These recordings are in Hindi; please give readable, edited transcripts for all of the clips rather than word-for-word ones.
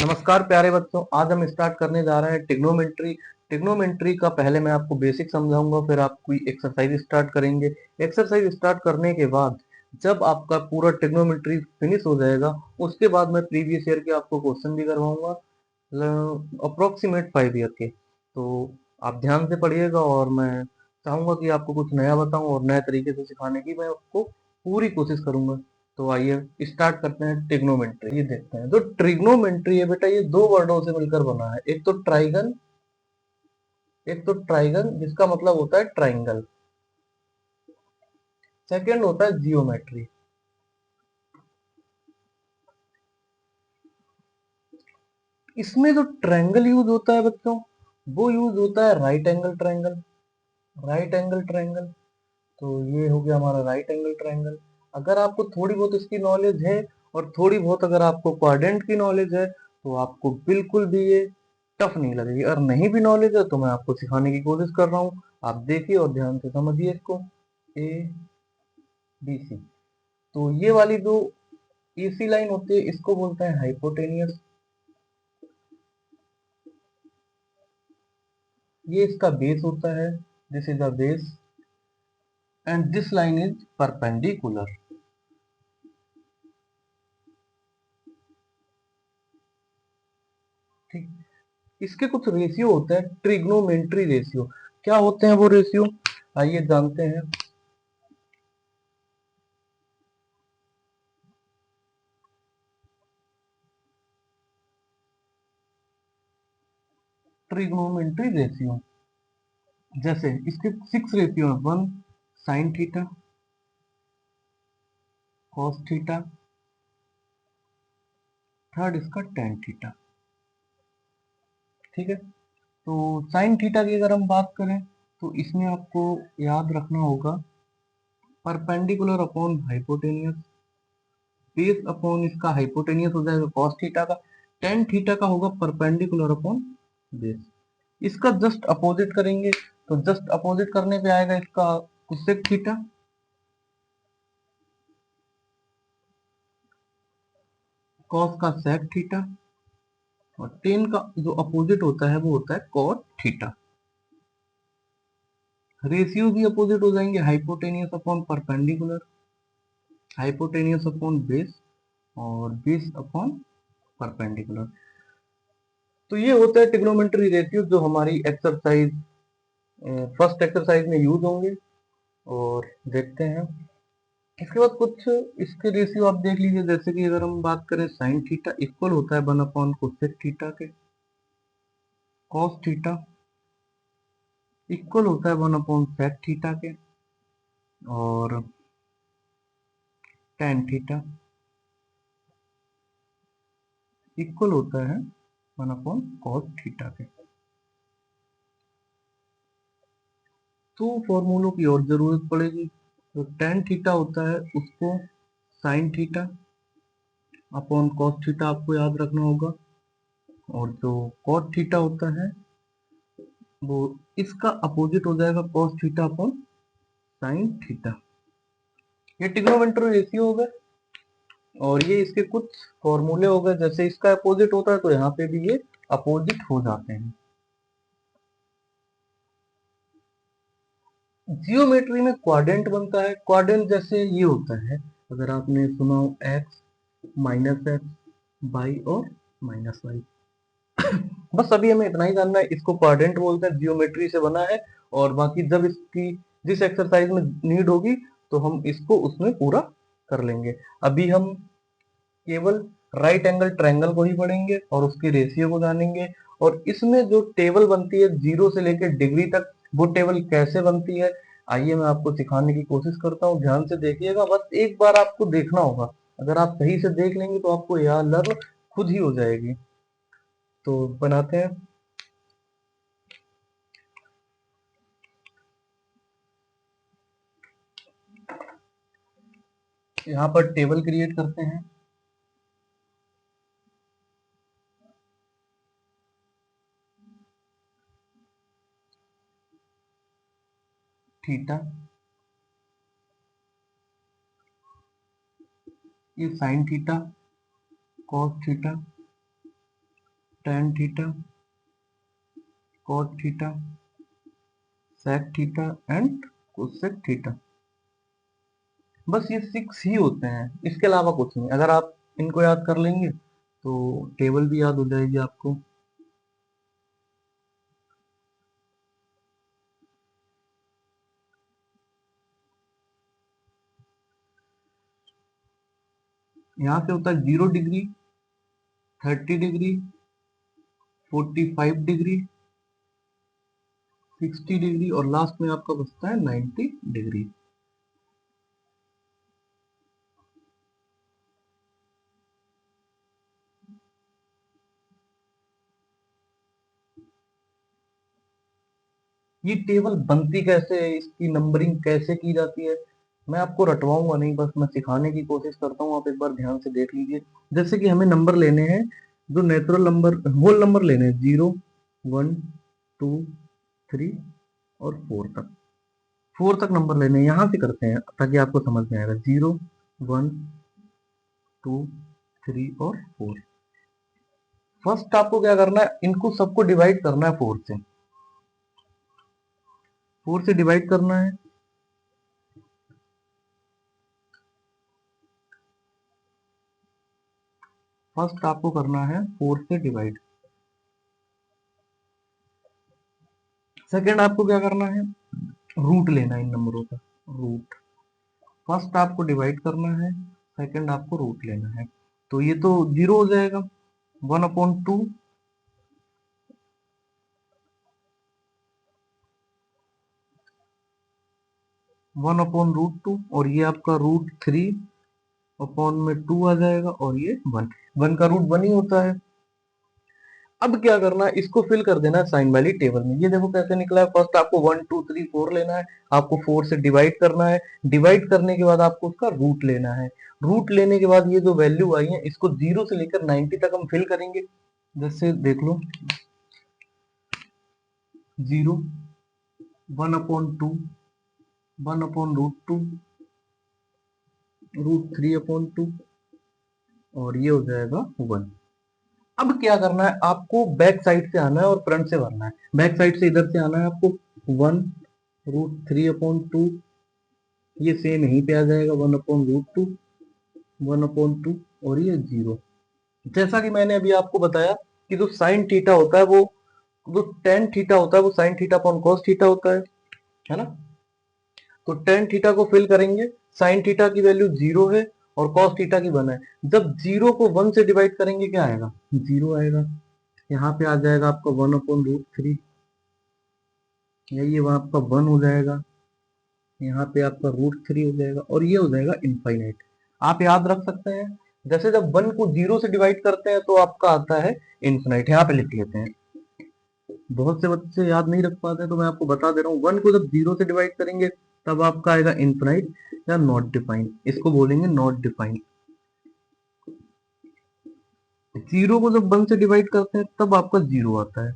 नमस्कार प्यारे बच्चों, आज हम स्टार्ट करने जा रहे हैं ट्रिग्नोमेट्री। ट्रिग्नोमेट्री का पहले मैं आपको बेसिक समझाऊंगा, फिर आप कोई एक्सरसाइज स्टार्ट करेंगे। एक्सरसाइज स्टार्ट करने के बाद जब आपका पूरा ट्रिग्नोमेट्री फिनिश हो जाएगा, उसके बाद मैं प्रीवियस ईयर के आपको क्वेश्चन भी करवाऊंगा, अप्रोक्सीमेट 5 ईयर के। तो आप ध्यान से पढ़िएगा और मैं चाहूंगा कि आपको कुछ नया बताऊं और नए तरीके से सिखाने की मैं आपको पूरी कोशिश करूंगा। तो आइए स्टार्ट करते हैं ट्रिग्नोमेट्री। ये देखते हैं, जो ट्रिग्नोमेट्री है बेटा, ये दो वर्डों से मिलकर बना है। एक तो ट्राइगन, एक तो ट्राइगन जिसका मतलब होता है ट्राइंगल। सेकंड होता है जियोमेट्री। इसमें जो ट्रायंगल यूज होता है बच्चों, वो यूज होता है right angle triangle. Right angle triangle, तो ये हो गया हमारा राइट एंगल ट्रायंगल। अगर आपको थोड़ी बहुत इसकी नॉलेज है और थोड़ी बहुत अगर आपको क्वाड्रेंट की नॉलेज है, तो आपको बिल्कुल भी ये टफ नहीं लगेगी। अगर नहीं भी नॉलेज है तो मैं आपको सिखाने की कोशिश कर रहा हूँ, आप देखिए और ध्यान से समझिए इसको। ए बी सी, तो ये वाली जो एसी लाइन होती है इसको बोलते हैं हाइपोटेनियस। ये इसका बेस होता है, this is the base, and this line is perpendicular. ठीक, इसके कुछ रेशियो होते हैं, ट्रिग्नोमेट्री रेशियो। क्या होते हैं वो रेशियो, आइए जानते हैं। ट्रिग्नोमेट्री रेशियो, जैसे इसके 6 रेशियो है। 1 sine theta, cos theta, third इसका टेन थीटा। ठीक है, तो साइन थीटा की अगर हम बात करें तो इसमें आपको याद रखना होगा perpendicular upon hypotenuse, base upon इसका हाइपोटेनियस हो जाएगा कॉस थीटा का, टेन थीटा का होगा परपेंडिकुलर अपॉन बेस। इसका जस्ट अपोजिट करेंगे तो जस्ट अपोजिट करने पे आएगा इसका कोसेक थीटा, कॉस का सेक थीटा, और टेन का जो अपोजिट होता है वो होता है कॉट थीटा। रेशियो भी अपोजिट हो जाएंगे, hypotenuse upon perpendicular, hypotenuse upon base, और बेस अपॉन परपेंडिकुलर। तो ये होता है ट्रिग्नोमेट्री रेशियो जो हमारी एक्सरसाइज फर्स्ट एक्सरसाइज में यूज होंगे। और देखते हैं इसके बाद कुछ इसके रेशियो आप देख लीजिए। जैसे कि अगर हम बात करें साइन थीटा इक्वल होता है 1 अपॉन कोसेक थीटा के, कॉस थीटा इक्वल होता है 1 अपॉन सेक थीटा के, और टेन थीटा इक्वल होता है 1 अपॉन कॉस थीटा के। तो फॉर्मूलों की और जरूरत पड़ेगी, तो टेन थीटा होता है उसको sign theta upon cos theta आपको याद रखना होगा, और जो कॉस थीटा होता है वो इसका अपोजिट हो जाएगा cos theta upon sine theta. ये ट्रिग्नोमेट्री रेशियो हो गए, और ये इसके कुछ फॉर्मूले हो गए। जैसे इसका अपोजिट होता है तो यहाँ पे भी ये अपोजिट हो जाते हैं। जियोमेट्री में क्वाड्रेंट बनता है। क्वाड्रेंट जैसे ये होता है, अगर आपने सुना हो एक्स माइनस एक्स, वाई और माइनस वाई। बस अभी हमें इतना ही जानना है, इसको क्वाड्रेंट बोलते हैं, जियोमेट्री से बना है। और बाकी जब इसकी जिस एक्सरसाइज में नीड होगी तो हम इसको उसमें पूरा कर लेंगे। अभी हम केवल राइट एंगल ट्रायंगल को ही पढ़ेंगे और उसकी रेशियो को जानेंगे। और इसमें जो टेबल बनती है जीरो से लेकर डिग्री तक, वो टेबल कैसे बनती है आइए मैं आपको सिखाने की कोशिश करता हूँ। ध्यान से देखिएगा, बस एक बार आपको देखना होगा। अगर आप सही से देख लेंगे तो आपको यह लर्न खुद ही हो जाएगी। तो बनाते हैं। यहाँ पर टेबल क्रिएट करते हैं। थीटा, ये sine theta, cos theta, tan theta, cot theta, sec theta and cosec theta. बस ये 6 ही होते हैं, इसके अलावा कुछ नहीं। अगर आप इनको याद कर लेंगे तो टेबल भी याद हो जाएगी आपको। यहाँ से होता है 0 डिग्री, 30 डिग्री, 45 डिग्री, 60 डिग्री और लास्ट में आपका बचता है 90 डिग्री। ये टेबल बनती कैसे है, इसकी नंबरिंग कैसे की जाती है, मैं आपको रटवाऊंगा नहीं, बस मैं सिखाने की कोशिश करता हूँ। आप एक बार ध्यान से देख लीजिए। जैसे कि हमें नंबर लेने हैं, जो नेचुरल नंबर, होल नंबर लेने हैं, 0, 1, 2, 3 और 4 तक। 4 तक नंबर लेने हैं, यहाँ से करते हैं ताकि आपको समझ में आएगा। 0, 1, 2, 3 और 4। फर्स्ट आपको क्या करना है, इनको सबको डिवाइड करना है 4 से। 4 से डिवाइड करना है। फर्स्ट आपको करना है 4 से डिवाइड। सेकेंड आपको क्या करना है, रूट लेना है इन नंबरों का, रूट। फर्स्ट आपको डिवाइड करना है, सेकेंड आपको रूट लेना है। तो ये तो 0 हो जाएगा, 1/2, 1/√2 और ये आपका √3 अपॉन में 2 आ जाएगा और ये 1। 1 का रूट 1 ही होता है। अब क्या करना है, इसको फिल कर देना है साइन वाली टेबल में। ये देखो कैसे निकला है। फर्स्ट आपको 1, 2, 3, 4 लेना है, आपको 4 से डिवाइड करना है। डिवाइड करने के बाद आपको उसका रूट लेना है। रूट लेने के बाद ये जो वैल्यू आई है, इसको 0 से लेकर 90 तक हम फिल करेंगे। जैसे देख लो, 0, 1/2, 1/√2, √3/2 और ये हो जाएगा 1। अब क्या करना है, आपको बैक साइड से आना है और फ्रंट से भरना है। बैक साइड से इधर से आना है आपको। 1 √3/2, ये सेम यहीं पे आ जाएगा। 1/√2, 1/2 और ये 0। जैसा कि मैंने अभी आपको बताया कि जो साइन थीटा होता है, वो जो टेन थीटा होता है, वो sign theta upon cos theta होता है ना। तो टेन थीटा को फिल करेंगे, साइन थीटा की वैल्यू 0 है और कॉस थीटा की 1 है। जब 0 को 1 से डिवाइड करेंगे क्या आएगा, 0 आएगा। यहाँ पे आ जाएगा आपका 1/√3, ये वहां आपका 1 हो जाएगा। यहाँ पे आपका √3 हो जाएगा और ये हो जाएगा इनफाइनाइट। आप याद रख सकते हैं, जैसे जब 1 को 0 से डिवाइड करते हैं तो आपका आता है इनफाइनाइट। यहाँ पे लिख लेते हैं। बहुत से बच्चे याद नहीं रख पाते, तो मैं आपको बता दे रहा हूँ। 1 को जब 0 से डिवाइड करेंगे तब आपका आएगा इनफाइनाइट या नॉट डिफाइंड। इसको बोलेंगे नॉट डिफाइंड। 0 को जब 1 से डिवाइड करते हैं तब आपका 0 आता है।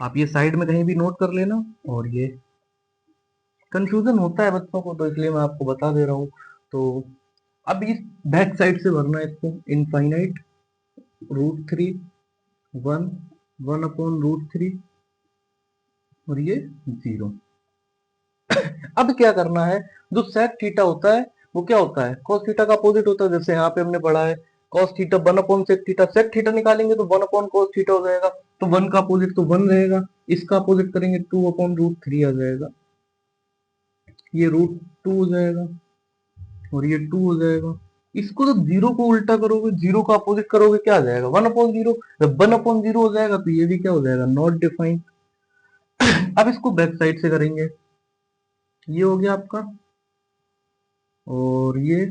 आप ये साइड में कहीं भी नोट कर लेना। और ये कंफ्यूजन होता है बच्चों को, तो इसलिए मैं आपको बता दे रहा हूँ। तो अब इस बैक साइड से भरना है इसको। इनफाइनाइट √3, 1, 1/√3 और ये 0। अब क्या करना है, जो सेक थीटा होता है वो क्या होता है, कॉस थीटा का अपोजिट होता है। जैसे यहाँ पे हमने पढ़ा है कॉस थीटा 1/सेक थीटा। सेक थीटा निकालेंगे तो 1/कॉस थीटा हो जाएगा। तो 1 का अपोजिट तो 1 रहेगा, इसका अपोजिट करेंगे 2/√3 आ जाएगा। ये √2 हो जाएगा और ये 2 हो जाएगा। इसको जब 0 को उल्टा करोगे, 0 का अपोजिट करोगे, क्या आ जाएगा, 1/0। जब 1/0 हो जाएगा तो ये भी क्या हो जाएगा, नॉट डिफाइंड। अब इसको बैक साइड से करेंगे। ये हो गया आपका और ये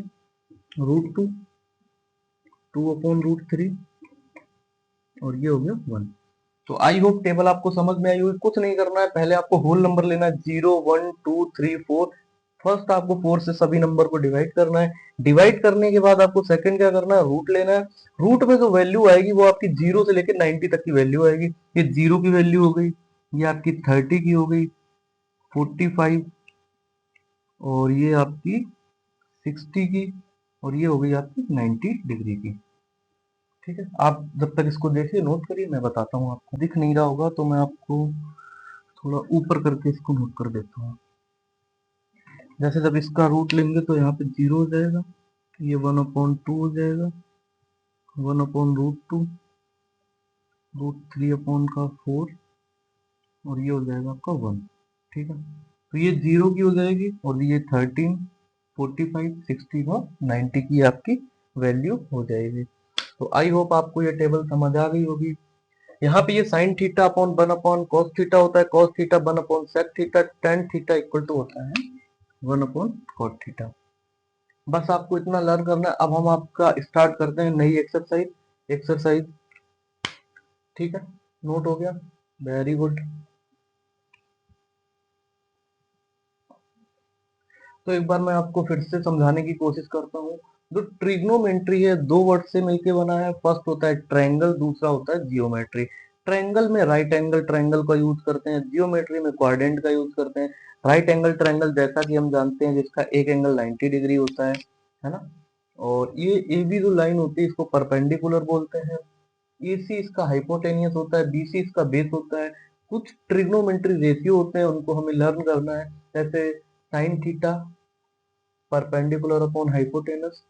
√2, 2/√3 और ये हो गया 1। तो आई होप टेबल आपको समझ में आई होगी। कुछ नहीं करना है, पहले आपको होल नंबर लेना है, 0, 1, 2, 3, 4। फर्स्ट आपको 4 से सभी नंबर को डिवाइड करना है। डिवाइड करने के बाद आपको सेकंड क्या करना है, रूट लेना है। रूट में जो वैल्यू आएगी वो आपकी 0 से लेकर 90 तक की वैल्यू आएगी। ये 0 की वैल्यू हो गई, ये आपकी 30 की हो गई, 45 और ये आपकी 60 की और ये हो गई आपकी 90 डिग्री की। ठीक है, आप जब तक इसको देखिए नोट करिए, मैं बताता हूँ आपको। दिख नहीं रहा होगा तो मैं आपको थोड़ा ऊपर करके इसको नोट कर देता हूँ। जैसे जब इसका रूट लेंगे तो यहाँ पे 0 हो जाएगा, ये 1/2 हो जाएगा, 1/√2, √3/4 और ये हो जाएगा आपका 1। ठीक है, तो ये 0 की हो जाएगी और ये 13, 45, 16 और 90 की आपकी वैल्यू हो जाएगी। तो आई होप आपको ये टेबल समझ आ गई होगी। यहाँ पे ये sine theta upon 1 cos theta होता है, cos theta 1 sec theta, tan theta equal to होता है 1/cot थीटा। बस आपको इतना लर्न करना है। अब हम आपका स्टार्ट करते हैं नई एक्सरसाइज। एक्सरसाइज ठीक है, नोट हो गया, वेरी गुड। तो एक बार मैं आपको फिर से समझाने की कोशिश करता हूँ। जो ट्रिग्नोमेट्री है, दो वर्ड से मिलकर बना है। फर्स्ट होता है ट्रायंगल, दूसरा होता है जियोमेट्री। ट्रायंगल में राइट एंगल ट्रायंगल का यूज करते हैं, जियोमेट्री में क्वाड्रेंट का यूज करते हैं। राइट एंगल ट्रायंगल जैसा कि हम जानते हैं, जिसका एक एंगल 90 डिग्री होता है ना। और ये ए बी जो लाइन होती है इसको परपेंडिकुलर बोलते हैं। ए सी इसका हाइपोटेनियस होता है, बी सी इसका बेस होता है। कुछ ट्रिग्नोमेट्री रेशियो होते हैं, उनको हमें लर्न करना है। जैसे sine theta perpendicular upon hypotenuse,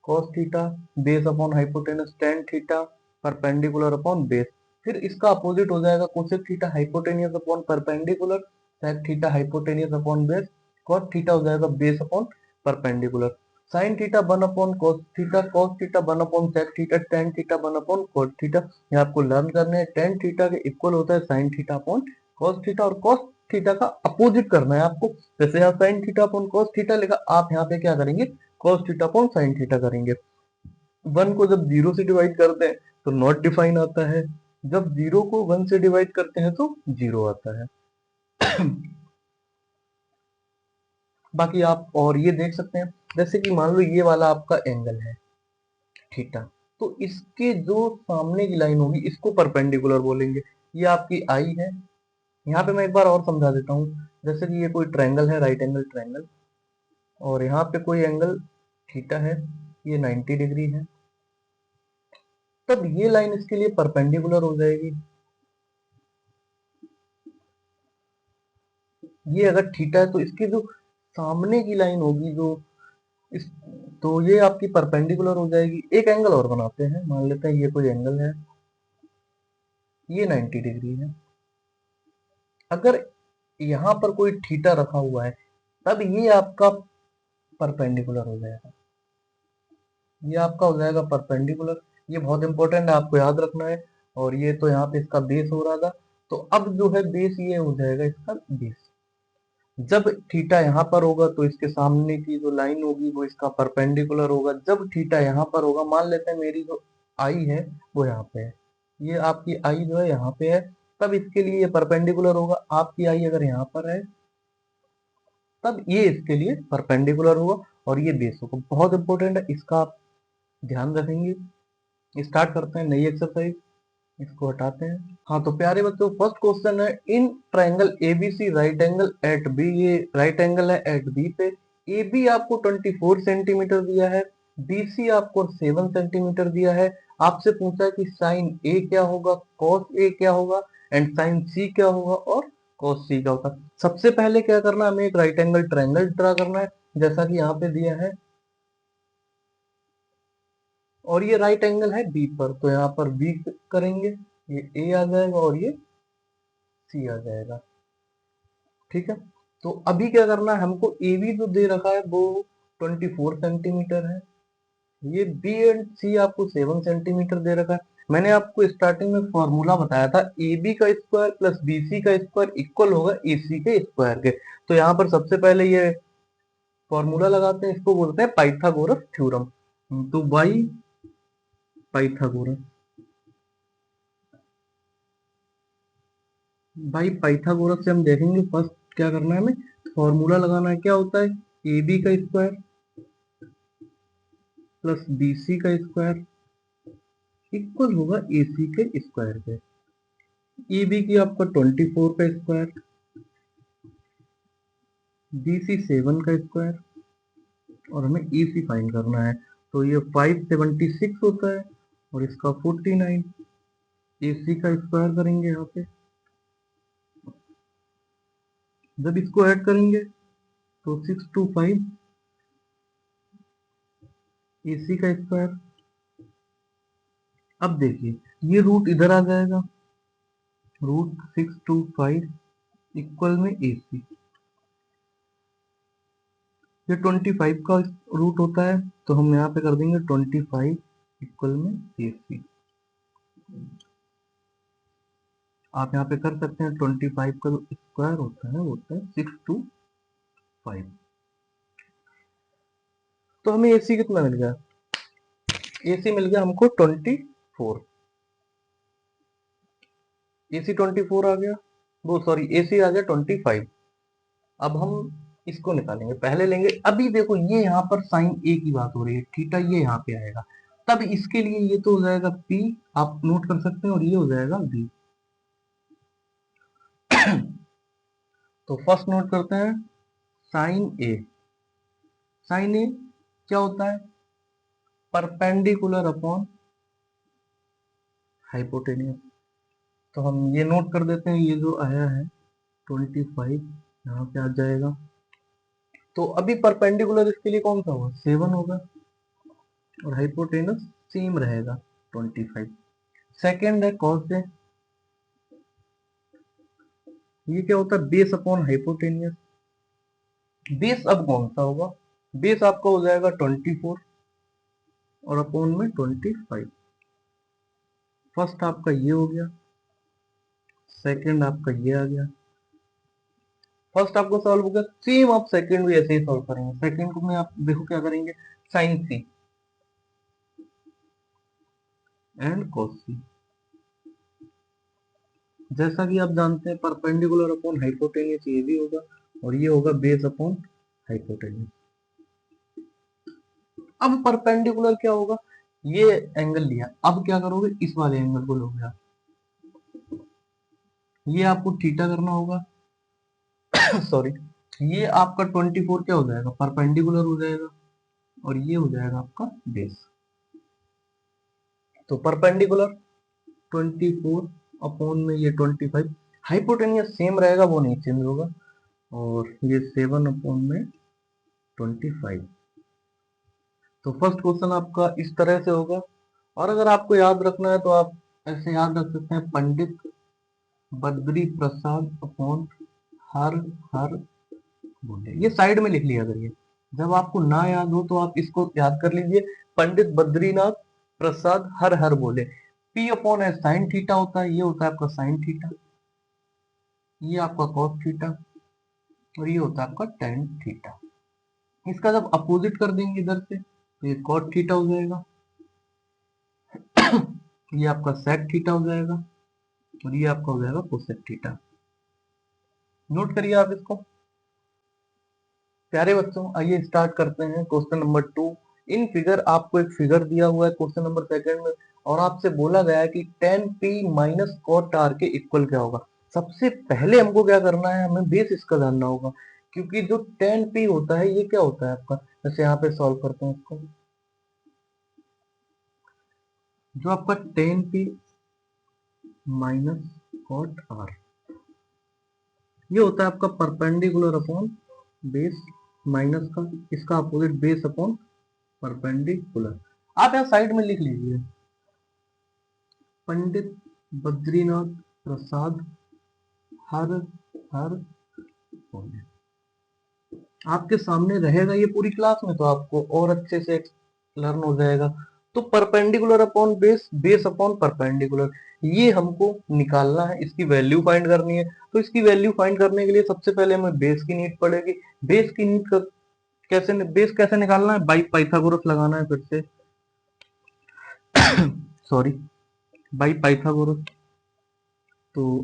cos theta base upon hypotenuse, tan theta perpendicular upon base. फिर इसका अपोजिट हो जाएगा cosec theta hypotenuse upon perpendicular, sec theta hypotenuse upon base, cos theta हो जाएगा base upon perpendicular. sin theta 1 upon cos theta, cos theta 1 upon sec theta, tan theta 1 upon cot theta. ये आपको लर्न करने हैं। tan थीटा के इक्वल होता है sin theta upon cos theta, और cos थीटा का अपोजिट करना है आपको। जैसे यहाँ sin theta upon cos theta लिखा, आप यहाँ पे क्या करेंगे, cos theta upon sin theta करेंगे। 1 को जब 0 से डिवाइड करते हैं तो नॉट डिफाइन आता है, जब 0 को 1 से डिवाइड करते हैं तो 0 आता है। बाकी आप और ये देख सकते हैं, जैसे कि मान लो ये वाला आपका एंगल है थीटा, तो इसके जो सामने की लाइन होगी इसको परपेंडिकुलर बोलेंगे। ये आपकी आई है। यहाँ पे मैं एक बार और समझा देता हूँ। जैसे कि ये कोई ट्रायंगल है, राइट एंगल ट्रायंगल, और यहाँ पे कोई एंगल थीटा है, ये 90 डिग्री है, तब ये लाइन इसके लिए परपेंडिकुलर हो जाएगी। ये अगर थीटा है तो इसकी जो सामने की लाइन होगी, जो इस, तो ये आपकी परपेंडिकुलर हो जाएगी। एक एंगल और बनाते हैं, मान लेते हैं ये कोई एंगल है, ये 90 डिग्री है। अगर यहाँ पर कोई थीटा रखा हुआ है तब ये आपका परपेंडिकुलर हो जाएगा, ये आपका हो जाएगा परपेंडिकुलर। ये बहुत इंपॉर्टेंट है, आपको याद रखना है। और ये तो यहाँ पे इसका बेस हो रहा था, तो अब जो है बेस ये हो जाएगा इसका बेस। जब थीटा यहाँ पर होगा तो इसके सामने की जो लाइन होगी वो इसका परपेंडिकुलर होगा। जब थीटा यहाँ पर होगा, मान लेते हैं मेरी जो आई है वो यहाँ पे है, ये आपकी आई जो है यहाँ पे है, तब इसके लिए ये परपेंडिकुलर होगा। आपकी आई अगर यहाँ पर है तब ये इसके लिए परपेंडिकुलर होगा और ये बेस होगा। बहुत इंपॉर्टेंट है, इसका आप ध्यान रखेंगे। स्टार्ट करते हैं नई एक्सरसाइज, इसको हटाते हैं। हाँ तो प्यारे बच्चों, फर्स्ट क्वेश्चन है, in triangle ABC right angle at B, ये राइट एंगल है एट बी पे। ए बी आपको 24 सेंटीमीटर दिया है, बीसी आपको 7 सेंटीमीटर दिया है। आपसे पूछा है कि साइन ए क्या होगा, कॉस ए क्या होगा, एंड साइन सी क्या होगा और कॉस सी क्या होगा। सबसे पहले क्या करना है, हमें एक राइट एंगल ट्राइंगल ड्रा करना है, जैसा कि यहाँ पे दिया है। और ये राइट एंगल है बी पर, तो यहाँ पर बी करेंगे, ये ए आ जाएगा और ये सी आ जाएगा। ठीक है, तो अभी क्या करना है हमको, ए बी जो दे रखा है वो 24 सेंटीमीटर है, ये बी एंड सी आपको 7 सेंटीमीटर दे रखा है। मैंने आपको स्टार्टिंग में फॉर्मूला बताया था, ए बी का स्क्वायर प्लस बी सी का स्क्वायर इक्वल होगा ए सी के स्क्वायर के। तो यहाँ पर सबसे पहले ये फॉर्मूला लगाते हैं, इसको बोलते हैं पाइथागोरस थ्योरम। तो बाई पाइथागोरस, भाई पाइथागोरस से हम देखेंगे फर्स्ट क्या करना है, हमें फॉर्मूला लगाना है। क्या होता है, ए बी का स्क्वायर प्लस बी सी का स्क्वायर इक्वल होगा ए सी के स्क्वायर के। ए बी की आपका 24 का स्क्वायर, बी सी 7 का स्क्वायर, और हमें ए सी फाइंड करना है। तो ये 576 होता है, और इसका 49। AC का स्क्वायर करेंगे यहाँ पे, जब इसको ऐड करेंगे तो 625 AC का स्क्वायर। अब देखिए ये रूट इधर आ जाएगा, रूट 625 इक्वल में AC। ये 25 का रूट होता है, तो हम यहाँ पे कर देंगे 25 इक्वल में AC। आप यहाँ पे कर सकते हैं 25 का जो स्क्वायर होता है वो होता है 625। तो हमें AC कितना मिल गया? AC मिल गया हमको 24। AC 24 आ गया, वो सॉरी AC आ गया 25। अब हम इसको निकालेंगे, पहले लेंगे। अभी देखो ये यहाँ पर साइन A की बात हो रही है, थीटा ये यहाँ पे आएगा, तब इसके लिए ये तो हो जाएगा P, आप नोट कर सकते हैं, और ये हो जाएगा V। तो फर्स्ट नोट करते हैं साइन A। साइन A क्या होता है? Perpendicular upon hypotenuse. तो हम ये नोट कर देते हैं, ये जो आया है 25 यहाँ पे आ जाएगा। तो अभी परपेंडिकुलर इसके लिए कौन सा होगा? 7 होगा, और हाइपोटेनस सेम रहेगा 25। सेकेंड है कॉस ए। ये क्या होता है? Base upon hypotenuse. बेस अब कौन सा होगा? बेस आपका हो जाएगा 24 और अपॉन में 25। फर्स्ट आपका ये हो गया, सेकंड आपका ये आ गया। फर्स्ट आपको सॉल्व हो गया, सेम आप सेकंड भी ऐसे ही सॉल्व करेंगे। सेकंड को में आप देखो क्या करेंगे, साइन सी एंड कॉस सी। जैसा कि आप जानते हैं परपेंडिकुलर अपॉन हाइपोटेनियस ये भी होगा, और ये होगा बेस अपॉन हाइपोटेनियस। अब परपेंडिकुलर क्या होगा? ये एंगल लिया, अब क्या करोगे? इस वाले एंगल को लोगे आप, ये आपको थीटा करना होगा। सॉरी, ये आपका 24 क्या हो जाएगा? परपेंडिकुलर हो जाएगा, और ये हो जाएगा आपका बेस। तो परपेंडिकुलर 24 अपॉन में ये 25। हाइपोटेनियस सेम रहेगा, वो नहीं चेंज होगा, और ये 7 अपॉन में 25। तो फर्स्ट क्वेश्चन आपका इस तरह से होगा। और अगर आपको याद रखना है तो आप ऐसे याद रख सकते हैं, पंडित बद्री प्रसाद अपॉन हर हर बोले। ये साइड में लिख लिया करिए, जब आपको ना याद हो तो आप इसको याद कर लीजिए। पंडित बद्रीनाथ प्रसाद हर हर बोले। P अपॉन है साइन थीटा होता है, ये होता है आपका साइन थीटा, ये आपका कॉस थीटा, और ये होता है आपका टेन थीटा। इसका जब अपोजिट कर देंगे इधर से तो ये कॉट थीटा हो जाएगा, ये आपका सेक थीटा हो जाएगा, और ये आपका हो जाएगा कोसेक थीटा। नोट करिए आप इसको। प्यारे बच्चों, आइए स्टार्ट करते हैं क्वेश्चन नंबर 2। इन फिगर आपको एक फिगर दिया हुआ है क्वेश्चन नंबर सेकंड में, और आपसे बोला गया है कि tan p minus cot r के इक्वल क्या होगा। सबसे पहले हमको क्या करना है, हमें बेस इसका जानना होगा, क्योंकि जो tan p होता है ये क्या होता है आपका। जैसे यहाँ पे सॉल्व करते हैं इसको, जो आपका tan p minus cot r ये होता है आपका परपेंडिकुलर अपॉन बेस, माइनस का इसका अपोजिट बेस अपॉन परपेंडिकुलर। आप यहाँ साइड में लिख लीजिए, पंडित बद्रीनाथ प्रसाद हर हर बोले। आपके सामने रहेगा ये पूरी क्लास में, तो आपको और अच्छे से लर्न हो जाएगा। तो perpendicular upon base, base upon perpendicular, ये हमको निकालना है, इसकी वैल्यू फाइंड करनी है। तो इसकी वैल्यू फाइंड करने के लिए सबसे पहले हमें बेस की नीड पड़ेगी। बेस की नीड कर, कैसे बेस कैसे निकालना है? बाई पाइथागोरस लगाना है फिर से, सॉरी, बाई पाइथागोरस। तो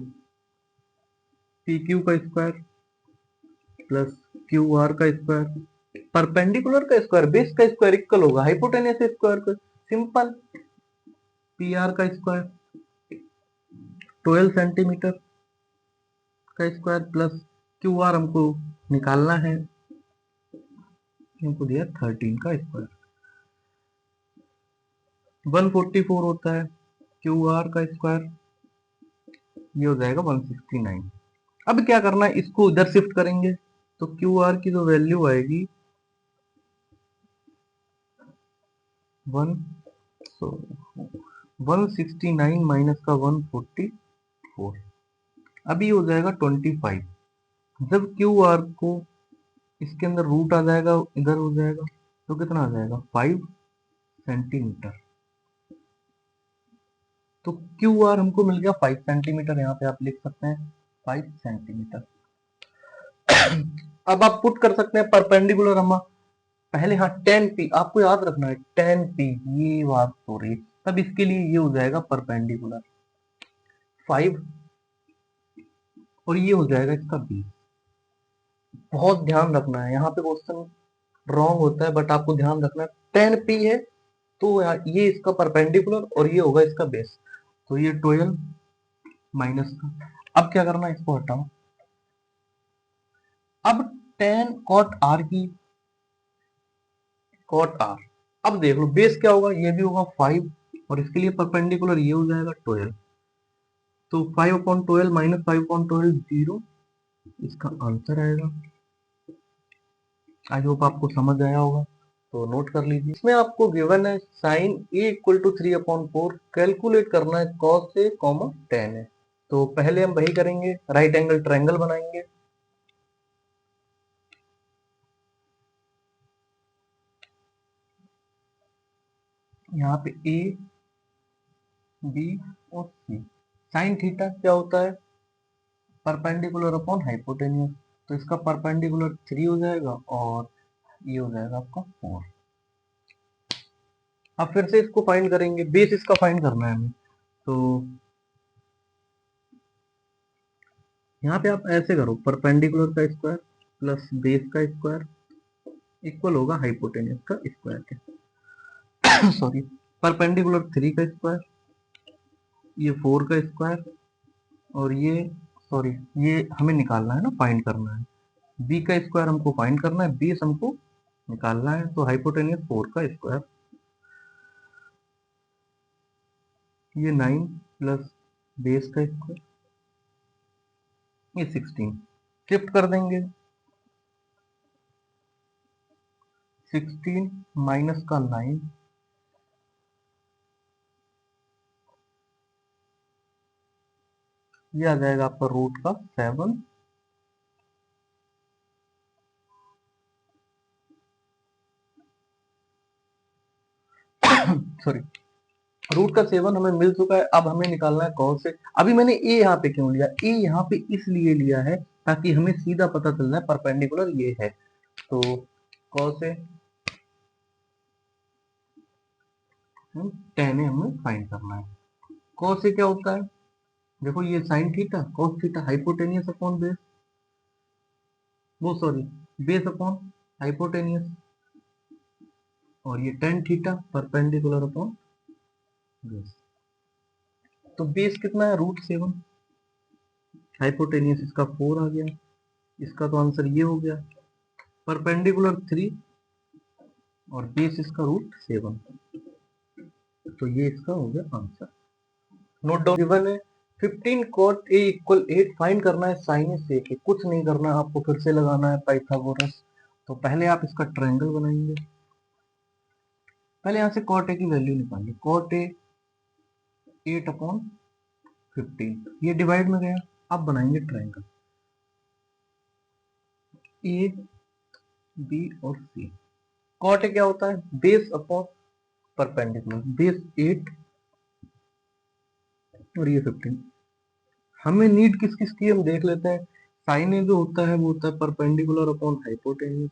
पी क्यू का स्क्वायर प्लस क्यू आर का स्क्वायर, परपेंडिकुलर का स्क्वायर, बेस का स्क्वायर इक्वल होगा हाइपोटेनियस स्क्वायर का। सिंपल, पी आर का स्क्वायर 12 सेंटीमीटर का स्क्वायर प्लस क्यू आर हमको निकालना है, हमको दिया 13 का स्क्वायर। 144 होता है क्यू आर का स्क्वायर, ये हो जाएगा 169। अब क्या करना है, इसको इधर शिफ्ट करेंगे तो क्यू आर की जो वैल्यू आएगी 169 माइनस का 144, अभी हो जाएगा 25। जब क्यू आर को इसके अंदर रूट आ जाएगा, इधर हो जाएगा, तो कितना आ जाएगा 5 सेंटीमीटर। तो क्यू आर हमको मिल गया 5 सेंटीमीटर, यहाँ पे आप लिख सकते हैं 5 सेंटीमीटर। अब आप पुट कर सकते हैं परपेंडिकुलर, हम पहले हाँ 10p आपको याद रखना है, 10p ये बात हो रही है, तब इसके लिए ये हो जाएगा परपेंडिकुलर 5 और ये हो जाएगा इसका 20। बहुत ध्यान रखना है, यहाँ पे क्वेश्चन रॉन्ग होता है, बट आपको ध्यान रखना है 10p है तो ये इसका परपेंडिकुलर और ये होगा इसका बेस, तो ये 12 माइनस का। अब क्या करना है, इसको हटाओ। अब 10 कॉट आर की कॉट आर, अब देख लो बेस क्या होगा, ये भी होगा 5 और इसके लिए परपेंडिकुलर ये हो जाएगा 12, तो 5/12 माइनस 5/12 0, इसका आंसर आएगा। आई होप आपको समझ आया होगा, तो नोट कर लीजिए। इसमें आपको गिवन है sine A equal to 3/4, calculate करना है कॉस ए कॉमा टेन है। तो पहले हम वही करेंगे, राइट एंगल ट्रायंगल बनाएंगे। यहाँ पे ए बी और सी, साइन थीटा क्या होता है, परपेंडिकुलर अपॉन हाइपोटेन्यूज, तो इसका परपेंडिकुलर 3 हो जाएगा और ये हो जाएगा आपका 4। अब फिर से इसको फाइंड करेंगे, बेस इसका फाइंड करना है हमें, तो यहाँ पे आप ऐसे करो, परपेंडिकुलर का स्क्वायर प्लस बेस का स्क्वायर इक्वल होगा हाइपोटेन्यूज का स्क्वायर के सॉरी, परपेंडिकुलर 3 का स्क्वायर, ये 4 का स्क्वायर और ये सॉरी ये हमें निकालना है ना, फाइंड करना है, बी का स्क्वायर हमको फाइंड करना है, बेस हमको निकालना है, तो हाइपोटेन्यूज 4 का स्क्वायर, ये 9 प्लस बेस का स्क्वायर, ये 16, शिफ्ट कर देंगे, 16 माइनस का 9, ये आ जाएगा आपका रूट का 7, सॉरी रूट का 7 हमें मिल चुका है। अब हमें निकालना है कॉस से। अभी मैंने ए यहाँ पे क्यों लिया, ए यहाँ पे इसलिए लिया है ताकि हमें सीधा पता चल जाए परपेंडिकुलर ये है, तो कॉस से 10 हमें फाइंड करना है। कॉस से क्या होता है, देखो ये sine theta cos theta hypotenuse upon base, वो सॉरी बेस अपॉन हाइपोटेनियस, और ये tan theta perpendicular upon base, तो बेस कितना है √7, हाइपोटेनियस इसका 4 आ गया, इसका तो आंसर ये हो गया, परपेंडिकुलर 3 और बेस इसका √7, तो ये इसका हो गया आंसर। नोट डाउन गिवन है 15 cot a इक्वल 8, फाइंड करना है साइन से के, कुछ नहीं करना आपको, फिर से लगाना है पाइथागोरस। तो पहले आप इसका ट्रायंगल बनाएंगे, पहले यहाँ से cot a की वैल्यू निकालिए, cot a 8/15, ये डिवाइड में गया, अब बनाएंगे ट्रायंगल ए बी और सी। cot a क्या होता है, बेस अपॉन परपेंडिकुलर, बेस 8 और ये 15, हमें नीड किस किस की हम देख लेते हैं। साइन ए जो होता है वो होता है perpendicular upon hypotenuse,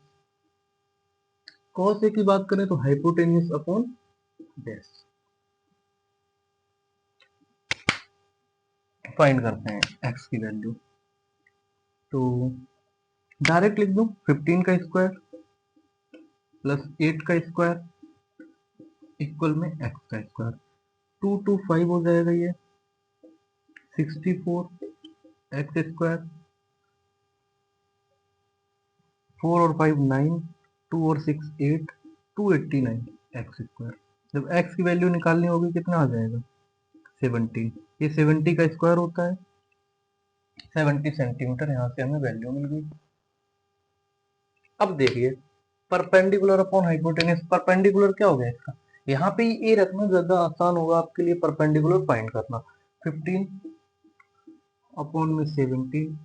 cos A की बात करें तो हाइपोटेन्यूज अपॉन बेस। फाइंड करते हैं एक्स की वैल्यू, तो डायरेक्ट लिख दूं 15 का स्क्वायर प्लस 8 का स्क्वायर इक्वल में एक्स का स्क्वायर, 2 2 5 हो जाएगा, ये 64 एक्स स्क्वायर, 4 और 5 9, 2 और 6 8, 289 एक्स स्क्वायर। जब x की वैल्यू निकालनी होगी कितना आ जाएगा 17, ये 70 का स्क्वायर होता है 70 सेंटीमीटर, यहाँ से हमें वैल्यू मिल गई। अब देखिए परपेंडिकुलर अपॉन हाइपोटेन्यूज, परपेंडिकुलर क्या हो गया इसका, यहाँ पे ये रखना ज्यादा आसान होगा आपके लिए परपेंडिकुलर फाइंड करना। 15 अपॉन में 17,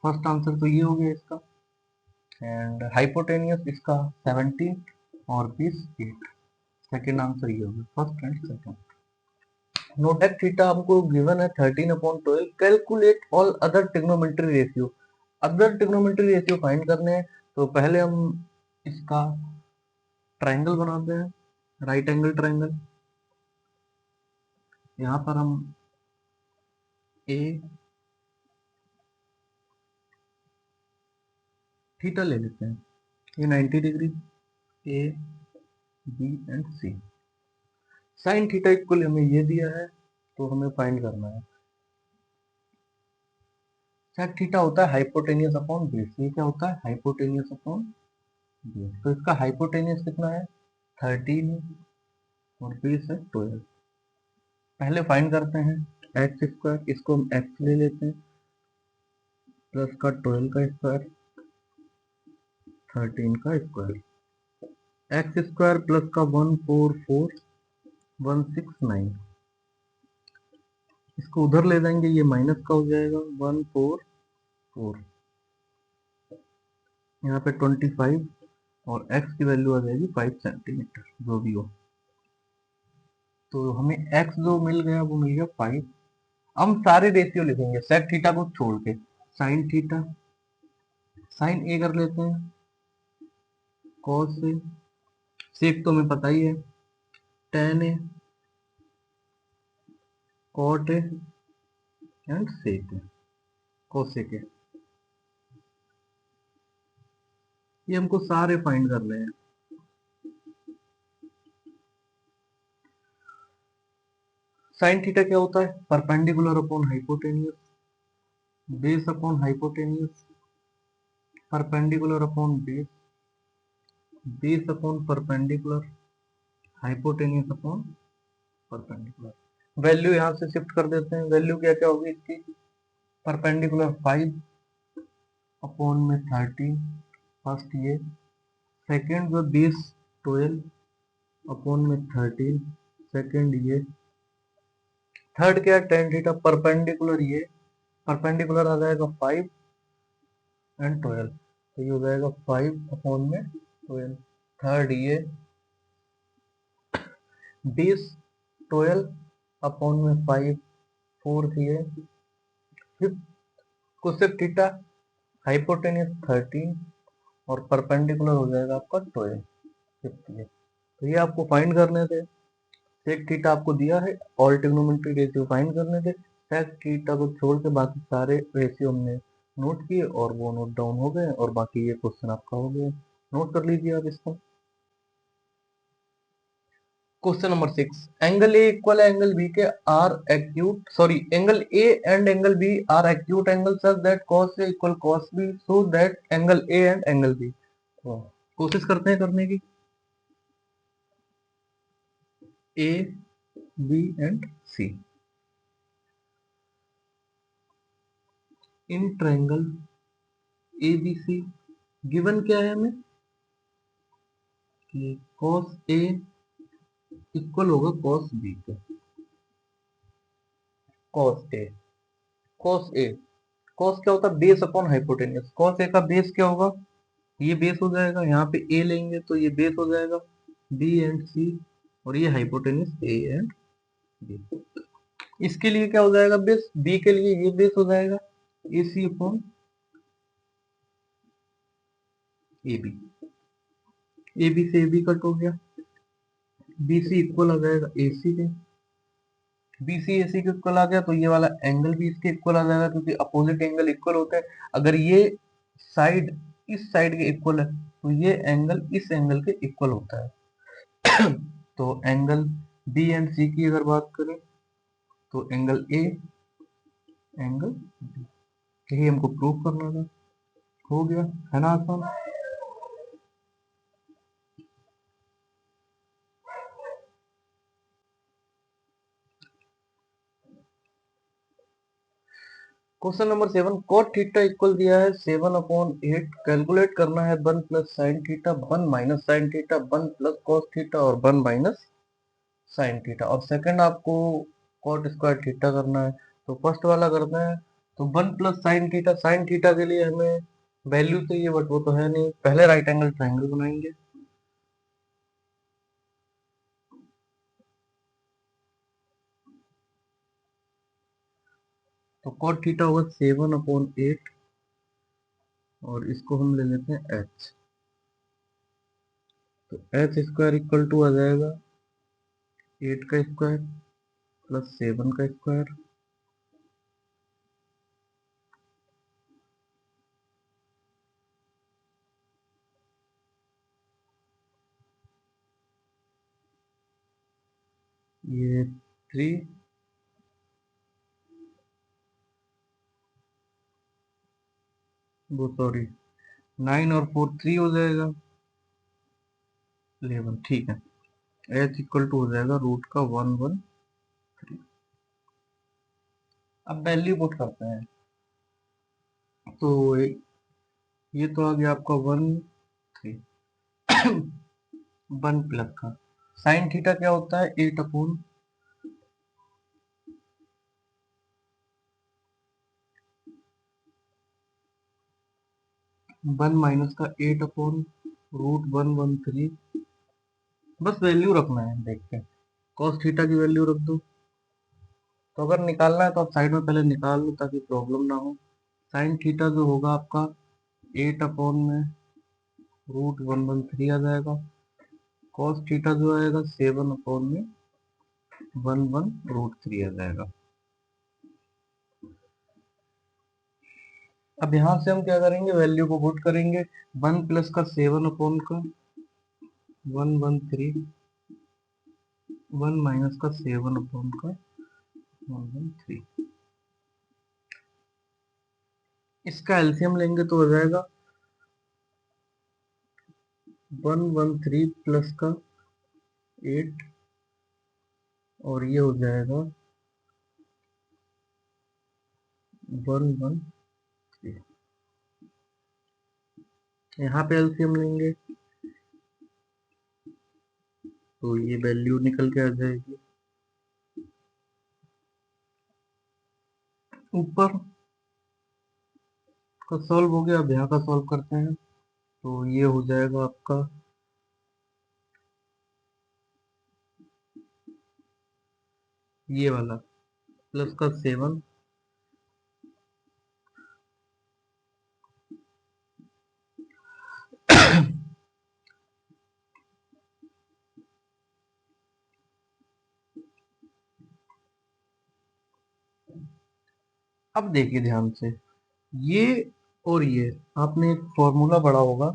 फर्स्ट आंसर तो ये हो गया इसका, एंड हाइपोटेनियस इसका 17 और 20 8, सेकेंड आंसर ये होगा first and second. Note that theta हमको गिवन है 13 upon 12, calculate all other trigonometry ratio, other trigonometry ratio find करने हैं। तो पहले हम इसका ट्राइंगल बनाते हैं, राइट एंगल ट्राइंगल। यहाँ पर हम ए थीटा ले लेते हैं, ये 90 degree, A B and C. Sine theta equal हमें ये दिया है तो हमें फाइंड करना है। सेक थीटा होता है हाइपोटेनियस अपॉन बेस, ये क्या होता है हाइपोटेनियस अपॉन बेस। तो इसका हाइपोटेनियस कितना है 13 और बेस है 12। पहले फाइंड करते हैं एक्स स्क्वायर, इसको हम एक्स ले लेते हैं, प्लस का 12 का स्क्वायर 13 का स्क्वायर, एक्स स्क्वायर प्लस का 144169, इसको उधर ले जाएंगे ये माइनस का हो जाएगा 144, यहाँ पे 25 और x की वैल्यू आ जाएगी 5 सेंटीमीटर जो भी हो। तो हमें x जो मिल गया वो मिल गया 5। हम सारे रेशियो लिखेंगे सेक थीटा को छोड़ के, साइन थीटा, साइन ए कर लेते हैं, कॉस ए, सेक तो हमें पता ही है tan A, cot A and sec A, cosec A. ये हमको सारे फाइंड करने हैं। साइन थीटा क्या होता है perpendicular upon hypotenuse, base upon hypotenuse, perpendicular upon base, base upon perpendicular, hypotenuse upon perpendicular. Value यहाँ से शिफ्ट कर देते हैं, वैल्यू क्या क्या होगी इसकी, परपेंडिकुलर 5 अपॉन में 13 फर्स्ट ये, सेकेंड जो बेस 12 अपॉन में 13 सेकेंड ये, थर्ड क्या है टेन थीटा, परपेंडिकुलर ये, परपेंडिकुलर आ जाएगा 5 एंड 12, तो ये हो जाएगा 5 अपॉन में 12, थर्ड ये बेस 12 अपॉन में 5, फोर्थ ये, फिफ्थ कोसेक थीटा, हाइपोटेनियस 13 और परपेंडिकुलर हो जाएगा आपका 12, फिफ्थ ये। तो ये आपको फाइंड करने थे, सेक थीटा आपको दिया है, ऑल ट्रिग्नोमेट्री रेशियो फाइंड करने थे, सेक थीटा को छोड़ के बाकी सारे रेशियो हमने नोट किए और वो नोट डाउन हो गए और बाकी ये क्वेश्चन आपका हो गया, नोट कर लीजिए आप इसको। Question number 6, angle A equal angle B के are acute, sorry angle A and angle B are acute angle such that cos A equal cos B so that angle A and angle B. कोशिश करते हैं करने की, A B and C in triangle A B C, given क्या है हमें कि cos ए इक्वल होगा cos बी के, cos A, cos A, cos क्या होता है बेस अपॉन हाइपोटेनियस, cos ए का बेस क्या होगा, ये बेस हो जाएगा, यहाँ पे ए लेंगे तो ये बेस हो जाएगा बी एंड सी, और ये हाइपोटेनियस ए एंड बी। इसके लिए क्या हो जाएगा बेस, बी के लिए ये बेस हो जाएगा A C upon A B, A B से ए बी कट हो गया, बी सी इक्वल आ जाएगा ए सी के, बी सी ए सी के इक्वल आ गया तो ये वाला एंगल भी इसके इक्वल आ जाएगा क्योंकि अपोजिट एंगल इक्वल होते हैं। अगर ये साइड इस साइड के इक्वल है तो ये एंगल इस एंगल के इक्वल होता है। तो एंगल बी एंड सी की अगर बात करें तो एंगल ए एंगल बी, यही हमको प्रूव करना था, हो गया है ना आसान। Question number 7, cot theta equal दिया है 7/8, कैलकुलेट करना है 1 plus sine theta, 1 minus sine theta, 1 plus cos theta और 1 माइनस साइन थीटा, और सेकंड आपको कॉट स्क्वायर थीटा करना है। तो फर्स्ट वाला करना है, तो 1 प्लस साइन थीटा के लिए हमें वैल्यू चाहिए बट वो तो है नहीं, पहले राइट एंगल ट्रायंगल बनाएंगे। तो कॉट थीटा होगा 7/8 और इसको हम ले लेते हैं h। तो h स्क्वायर इक्वल टू आ जाएगा 8 का स्क्वायर प्लस 7 का स्क्वायर, ये 3, वो सॉरी 9 और 4 3 हो जाएगा 11, ठीक है। h इक्वल टू हो जाएगा रूट का 113। अब वैल्यू पुट करते हैं, तो ये तो आ गया आपका 1 3 1 प्लस का साइन थीटा क्या होता है 8/, 1 माइनस का 8/√113। बस वैल्यू रखना है, देखते हैं कॉस थीटा की वैल्यू रख दो। तो अगर निकालना है तो आप साइड में पहले निकाल लो ताकि प्रॉब्लम ना हो। साइन थीटा जो होगा आपका 8/√113 आ जाएगा, कॉस थीटा जो आएगा 7/1√3 आ जाएगा। अब यहाँ से हम क्या करेंगे, वैल्यू को पुट करेंगे, 1 प्लस का 7/113, 1 माइनस का 7/113। इसका एलसीएम लेंगे तो हो जाएगा 113 प्लस का 8 और ये हो जाएगा 113। यहाँ पे एलसीएम लेंगे तो ये वैल्यू निकल के आ जाएगी ऊपर का सॉल्व हो गया। अब यहाँ का सॉल्व करते हैं, तो ये हो जाएगा आपका ये वाला प्लस का 7, अब देखिए ध्यान से, ये और ये आपने एक फॉर्मूला पढ़ा होगा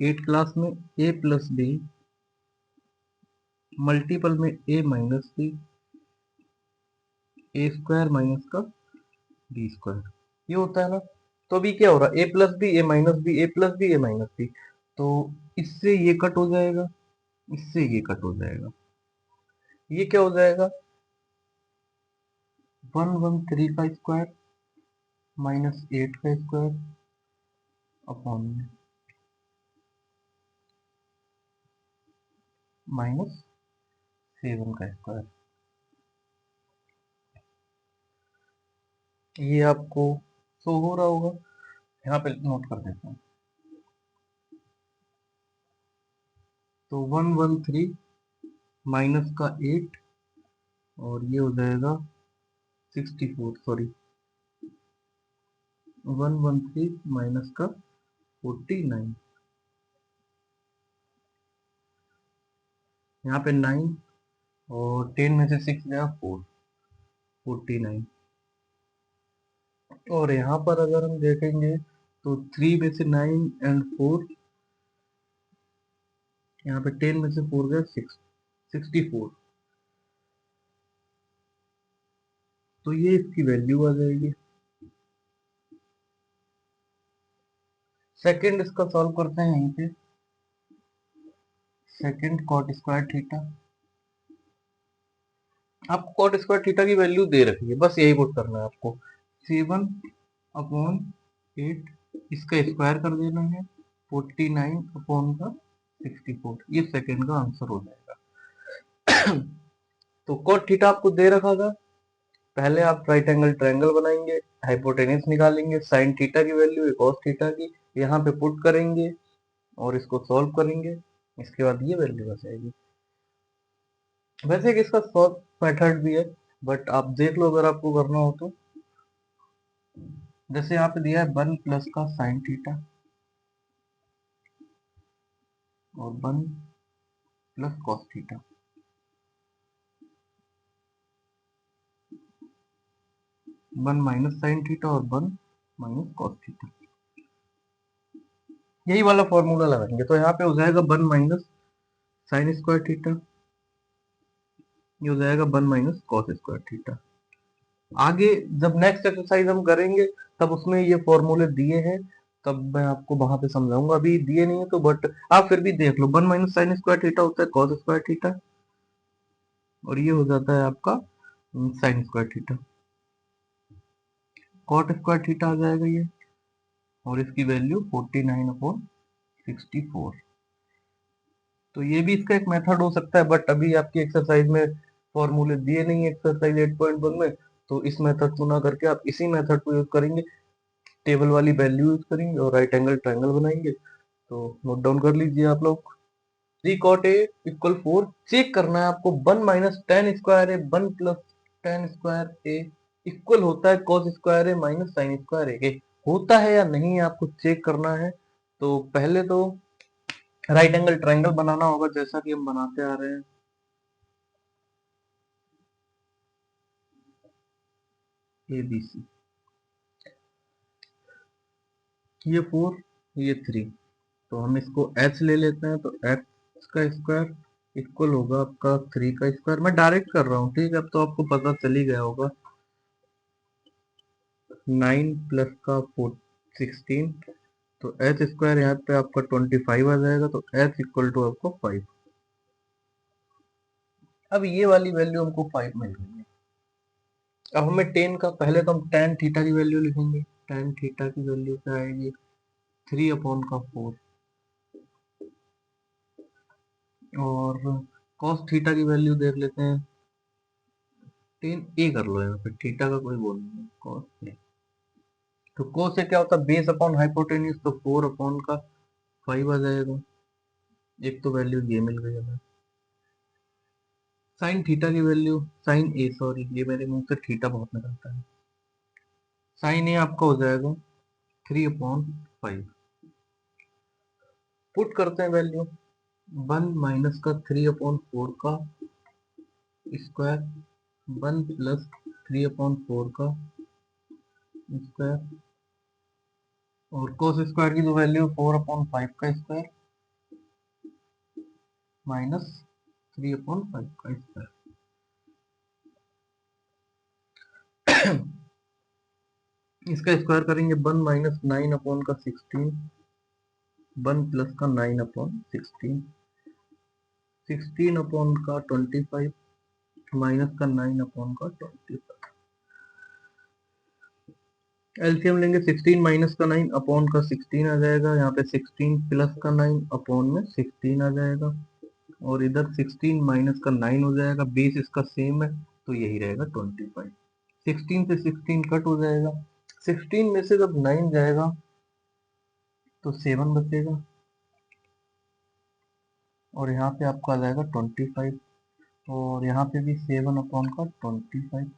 8 क्लास में, a प्लस बी मल्टीपल में a minus B, A square minus का बी स्क्वायर, ये होता है ना। तो अभी क्या हो रहा है, a plus B, A minus B, A plus B, A minus B, तो इससे ये कट हो जाएगा, इससे ये कट हो जाएगा, ये क्या हो जाएगा 113 का स्क्वायर माइनस 8 का स्क्वायर अपॉन में माइनस 7 का स्क्वायर। ये आपको शो हो रहा होगा, यहाँ पे नोट कर देते हैं। तो 113 माइनस का 8 और ये हो जाएगा 64, सॉरी 113 माइनस का 49, यहाँ पे 9 और 10 में से 6 गया 4, 49। और यहाँ पर अगर हम देखेंगे तो 3 में से 9 एंड 4, यहाँ पे 10 में से 4 गया 6, 64। तो ये इसकी वैल्यू आ जाएगी। सेकंड इसका सॉल्व करते हैं यहीं पे, सेकंड कॉट स्क्वायर थीटा, आपको कॉट स्क्वायर थीटा की वैल्यू दे रखी है, बस यही पुट करना है आपको। 7/8, इसका स्क्वायर कर देना है 49/64, ये सेकंड का आंसर हो जाएगा। तो cot थीटा आपको दे रखा था, पहले आप राइट एंगल ट्रायंगल बनाएंगे, हाइपोटेनस निकालेंगे, साइन थीटा की वैल्यू है cos थीटा की, यहाँ पे पुट करेंगे और इसको सॉल्व करेंगे, इसके बाद ये वैल्यू आ जाएगी। वैसे कि इसका सॉल्व मेथड भी है, बट आप देख लो अगर आपको करना हो तो। जैसे यहाँ पे दिया है 1 प्लस का साइन थीटा और 1 plus cos theta, 1 minus sine theta और 1 माइनस कॉस थीटा, यही वाला फॉर्मूला लगाएंगे। तो यहाँ पे हो जाएगा 1 माइनस साइन स्क्वायर थीटा, ये हो जाएगा 1 माइनस कॉस स्क्वायर थीटा। आगे जब नेक्स्ट एक्सरसाइज हम करेंगे तब उसमें ये फॉर्मूले दिए हैं, तब मैं आपको वहां पे समझाऊंगा, अभी दिए नहीं है तो, बट आप फिर भी देख लो। 1 माइनस साइन स्क्वायर थीटा होता है कॉस स्क्वायर थीटा, और ये हो जाता है आपका sine square theta, cot square theta आ जाएगा ये, और इसकी वैल्यू 49/64। तो ये भी इसका एक मेथड हो सकता है, बट अभी आपकी एक्सरसाइज में फॉर्मूले दिए नहीं है एक्सरसाइज 8.1 में, तो इस मेथड को ना करके आप इसी मेथड को यूज करेंगे, टेबल वाली वैल्यू यूज करेंगे और राइट एंगल ट्रायंगल बनाएंगे। तो नोट डाउन कर लीजिए आप लोग। 3 cot a इक्वल 4, चेक करना है आपको 1 माइनस टेन स्क्वायर ए 1 प्लस टेन स्क्वायर ए इक्वल होता है cos स्क्वायर ए माइनस साइन स्क्वायर ए के, होता है या नहीं आपको चेक करना है। तो पहले तो राइट एंगल ट्रायंगल बनाना होगा, जैसा कि हम बनाते आ रहे हैं। ए बी सी, ये 4 ये 3, तो हम इसको h ले लेते हैं, तो x का स्क्वायर इक्वल होगा आपका 3 का स्क्वायर। मैं डायरेक्ट कर रहा हूँ, ठीक है, अब तो आपको पता चल ही गया होगा। 9 प्लस का 16, तो एच स्क्वायर यहाँ पे आपका 25 आ जाएगा, तो एच इक्वल टू आपको 5। अब ये वाली वैल्यू हमको 5 मिल रही है। अब हमें टेन का, पहले तो हम टेन थीटा की वैल्यू लिखेंगे, टेन थीटा की वैल्यू क्या आएगी 3/4, और कॉस थीटा की वैल्यू देख लेते हैं, टेन ए कर लो, यहाँ पे थीटा का कोई बोल नहीं है, कॉस ए। तो कॉस से क्या होता है बेस अपॉन हाइपोटेन्यूज, तो 4/5 आ जाएगा। एक तो वैल्यू ये मिल गई हमें। साइन थीटा की वैल्यू, साइन ए, सॉरी ये मेरे मुंह से थीटा बहुत निकलता है, साइन ए आपका हो जाएगा 3/5। पुट करते हैं वैल्यू, 1 माइनस का 3/4 का स्क्वायर, 1 प्लस 3/4 का स्क्वायर, और कोस स्क्वायर की जो वैल्यू 4/5 का स्क्वायर माइनस 3/5 का स्क्वायर। इसका स्क्वायर करेंगे 1 माइनस 9/16, 1 प्लस का 9/16, 16/25 माइनस का 9/25। एलसीएम लेंगे, 16 माइनस का 9 अपॉन का 16 आ जाएगा, यहाँ पे 16 प्लस का 9 अपॉन में 16 आ जाएगा, और इधर 16 माइनस का 9 हो जाएगा, बेस इसका सेम है तो यही रहेगा 25। 16 से 16 कट हो जाएगा, 16 में से जब 9 जाएगा तो 7 बचेगा, और यहाँ पे आपका आ जाएगा 25, और यहाँ पे भी 7/का 25।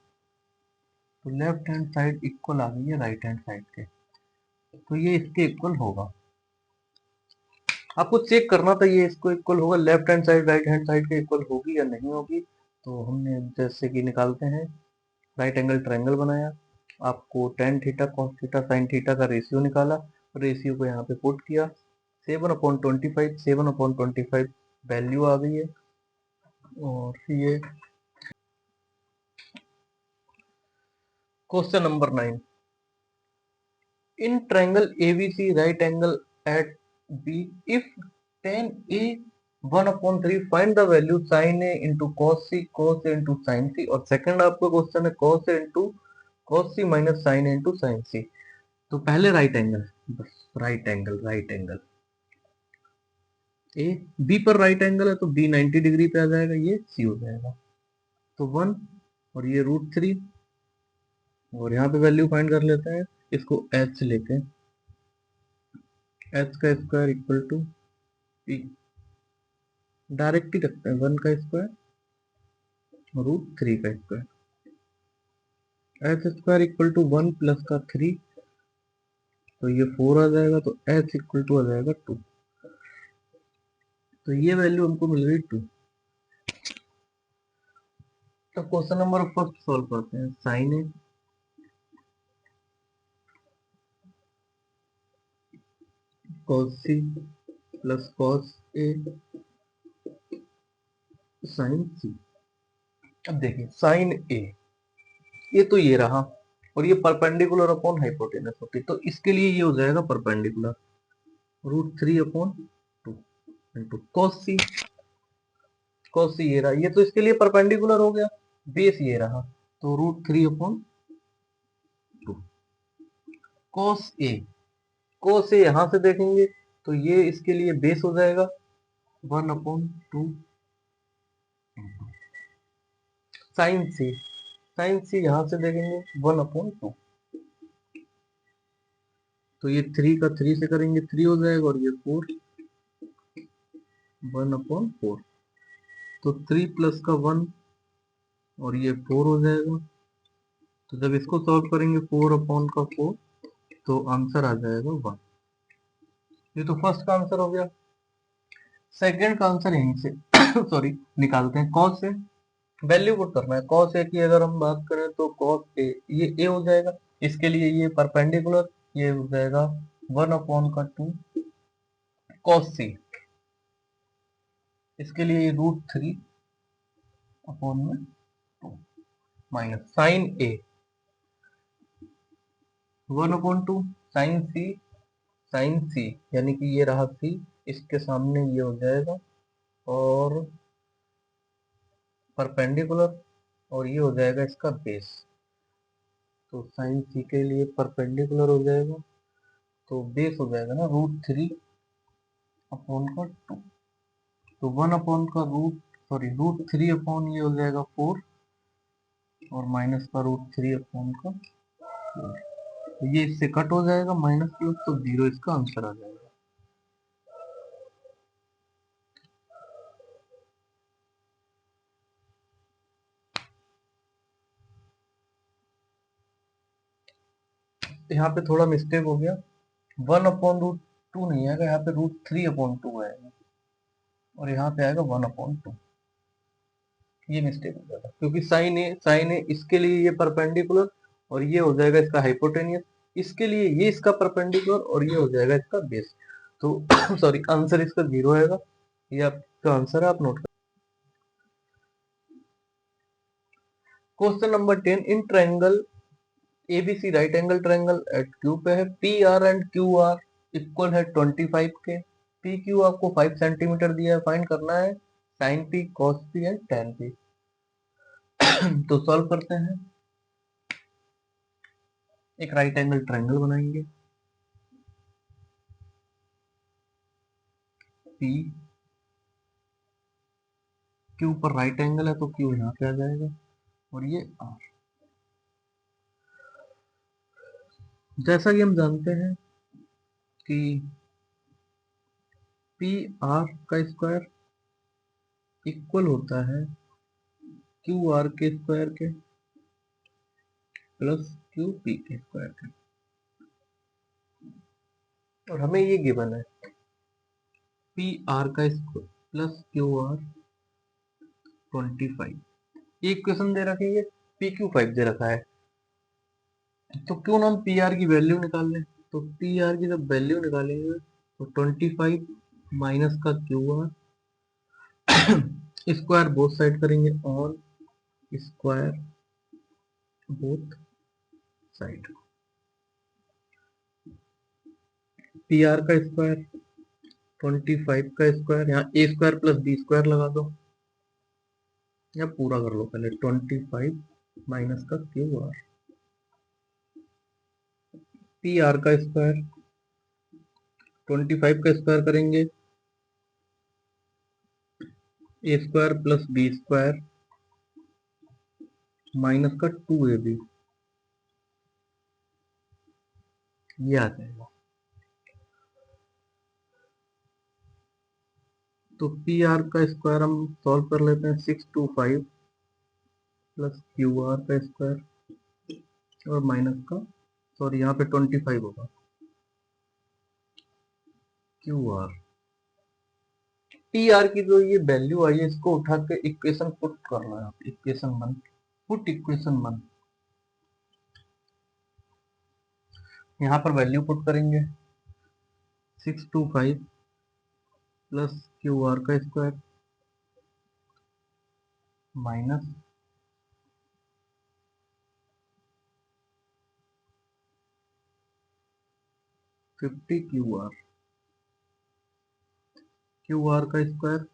तो लेफ्ट हैंड साइड इक्वल आ गई है राइट हैंड साइड के, तो ये इसके इक्वल होगा। आपको चेक करना था ये इसको इक्वल होगा, left hand side right hand side के इक्वल होगी या नहीं होगी। तो हमने जैसे कि निकालते हैं, राइट एंगल ट्रायंगल बनाया, आपको tan theta cos theta sine theta का रेशियो निकाला, रेशियो को यहाँ पे पुट किया, 7/25, 7/25 वैल्यू आ गई है। और ये question number 9, in triangle ABC right angle at B, if tan A 1/3 find the value sin A into cos C, cos A into sin C, और सेकंड आपका क्वेश्चन है cos A into cos c minus sine into sine C. तो पहले राइट एंगल, बस राइट एंगल ए बी पर राइट एंगल है तो बी 90 डिग्री पे आ जाएगा, ये सी हो जाएगा। तो 1 और ये √3 और यहाँ पे वैल्यू फाइंड कर लेते हैं इसको एच लेके, एच का square equal to P, direct ही रखते हैं 1 का स्क्वायर √3 का square, H square equal to 1 plus का 3 तो ये 4 आ जाएगा, तो एच इक्वल टू आ जाएगा 2। तो ये वैल्यू हमको मिल गई 2। तो क्वेश्चन नंबर फर्स्ट सॉल्व करते हैं। Sine A cos c plus cos a sine C. अब देखिए साइन ए, ये तो ये रहा और ये परपेंडिकुलर अपॉन हाइपोटेनस होती, तो इसके लिए ये हो जाएगा परपेंडिकुलर √3/2 इंटू cos c ये रहा, ये तो इसके लिए परपेंडिकुलर हो गया, बेस ये रहा तो √3/2 cos a यहां से देखेंगे तो ये इसके लिए बेस हो जाएगा 1/2 साइन सी यहां से देखेंगे 1/2, तो ये 3 का 3 से करेंगे 3 हो जाएगा और ये 4 1/4, तो 3 प्लस का 1 और ये 4 हो जाएगा। तो जब इसको सॉल्व करेंगे 4/4 तो आंसर आ जाएगा 1। ये तो फर्स्ट का आंसर हो गया। सेकंड का आंसर यहीं से सॉरी निकालते हैं। कॉस से वैल्यू पुट करना है। कॉस ए की अगर हम बात करें तो कॉस ए, ये ए हो जाएगा, इसके लिए ये परपेंडिकुलर, ये हो जाएगा 1/2 कॉस सी, इसके लिए √3/2 माइनस साइन ए 1/2 साइन सी यानी कि ये रहा सी, इसके सामने ये हो जाएगा और परपेंडिकुलर और ये हो जाएगा इसका बेस, तो साइन सी के लिए परपेंडिकुलर हो जाएगा तो बेस हो जाएगा ना √3/2, तो 1/√3 ये हो जाएगा 4 और माइनस का √3/4, तो ये इससे कट हो जाएगा माइनस प्लस, तो 0 इसका आंसर आ जाएगा। यहाँ पे थोड़ा मिस्टेक हो गया, 1/√2 नहीं आएगा, यहाँ पे √3/2 आएगा और यहाँ पे आएगा 1/2, ये मिस्टेक हो जाएगा क्योंकि साइन ए इसके लिए ये परपेंडिकुलर और ये हो जाएगा इसका हाइपोटेनियस, इसके लिए ये इसका परपेंडिकुलर और ये हो जाएगा इसका बेस, तो सॉरी आंसर इसका 0 आएगा। ये आपका आंसर है, आप नोट कर। Question number 10, in triangle ABC right angle triangle eight Q पे है, P R and Q R equal है 25 के, पी क्यू आपको 5 सेंटीमीटर दिया है, फाइंड करना है sine P cos P and tan P. तो सॉल्व करते हैं। एक राइट एंगल ट्रायंगल बनाएंगे, पी क्यू पर राइट एंगल है तो क्यू यहाँ पे आ जाएगा और ये आर। जैसा कि हम जानते हैं कि पी आर का स्क्वायर इक्वल होता है क्यू आर के स्क्वायर के प्लस क्यू पी के स्क्वायर के, और हमें ये गिवन है पी आर का स्क्वायर प्लस क्यू आर 25, एक क्वेश्चन दे रखी है पी क्यू 5 दे रखा है, तो क्यों ना हम पी आर की वैल्यू निकाल लें। तो पी आर की जब वैल्यू निकालेंगे तो 25 माइनस का Q R square both side करेंगे on square both side, P R का स्क्वायर 25 का स्क्वायर, यहाँ A square plus B square लगा दो या पूरा कर लो पहले, 25 माइनस का क्यू आर पी आर का स्क्वायर 25 का स्क्वायर करेंगे A square plus B square minus का 2ab, ये आ जाएगा। तो पी आर का स्क्वायर हम सॉल्व कर लेते हैं, 625 प्लस क्यू आर का स्क्वायर और माइनस का, सॉरी यहाँ पे 25 होगा क्यू आर। पी आर की जो ये वैल्यू आई है इसको उठा के इक्वेशन पुट करना है, इक्वेशन 1, पुट इक्वेशन 1। यहाँ पर वैल्यू पुट करेंगे 625 प्लस क्यू आर का स्क्वायर माइनस 50 क्यू आर का स्क्वायर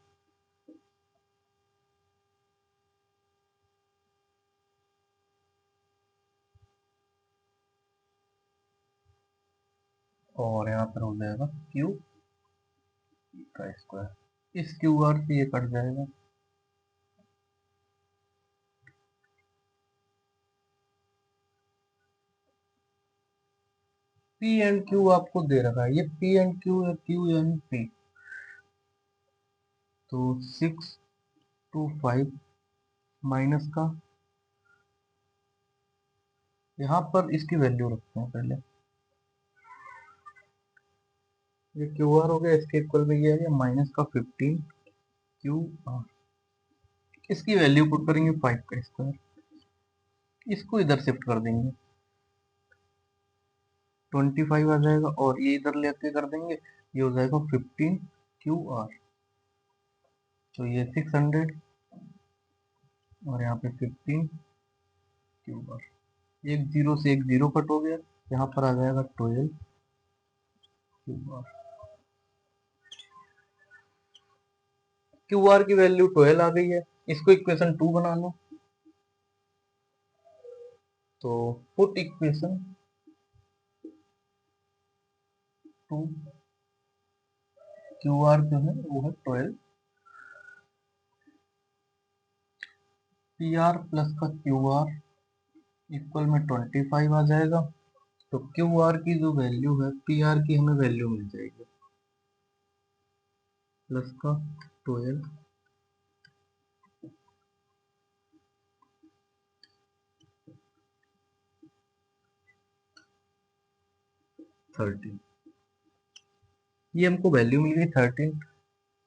और यहाँ पर हो जाएगा क्यू का स्क्वायर। इस क्यू आर से ये कट जाएगा, पी एंड क्यू आपको दे रखा है, ये पी एंड क्यू है, क्यू यानी पी। तो 625 माइनस का, यहाँ पर इसकी वैल्यू रखते हैं पहले, ये क्यू आर हो गया, इसके इक्वल में ये है माइनस का 15 क्यू आर। इसकी वैल्यू पुट करेंगे 5 का स्क्वायर, इसको इधर शिफ्ट कर देंगे 25 आ जाएगा और ये इधर लेके कर देंगे, ये हो जाएगा 15 क्यू आर। तो ये 600 और यहाँ पे 15 क्यू आर, एक जीरो से एक जीरो कट हो गया, यहाँ पर आ जाएगा 12 क्यू आर। क्यू आर की वैल्यू 12 आ गई है, इसको इक्वेशन 2 बना लो। तो पुट इक्वेशन 2, क्यू आर जो है वो है 12, पी आर प्लस का क्यू आर इक्वल में 25 आ जाएगा। तो क्यू आर की जो वैल्यू है पी आर की हमें वैल्यू मिल जाएगी प्लस का 12 13, ये हमको वैल्यू मिल गई 13।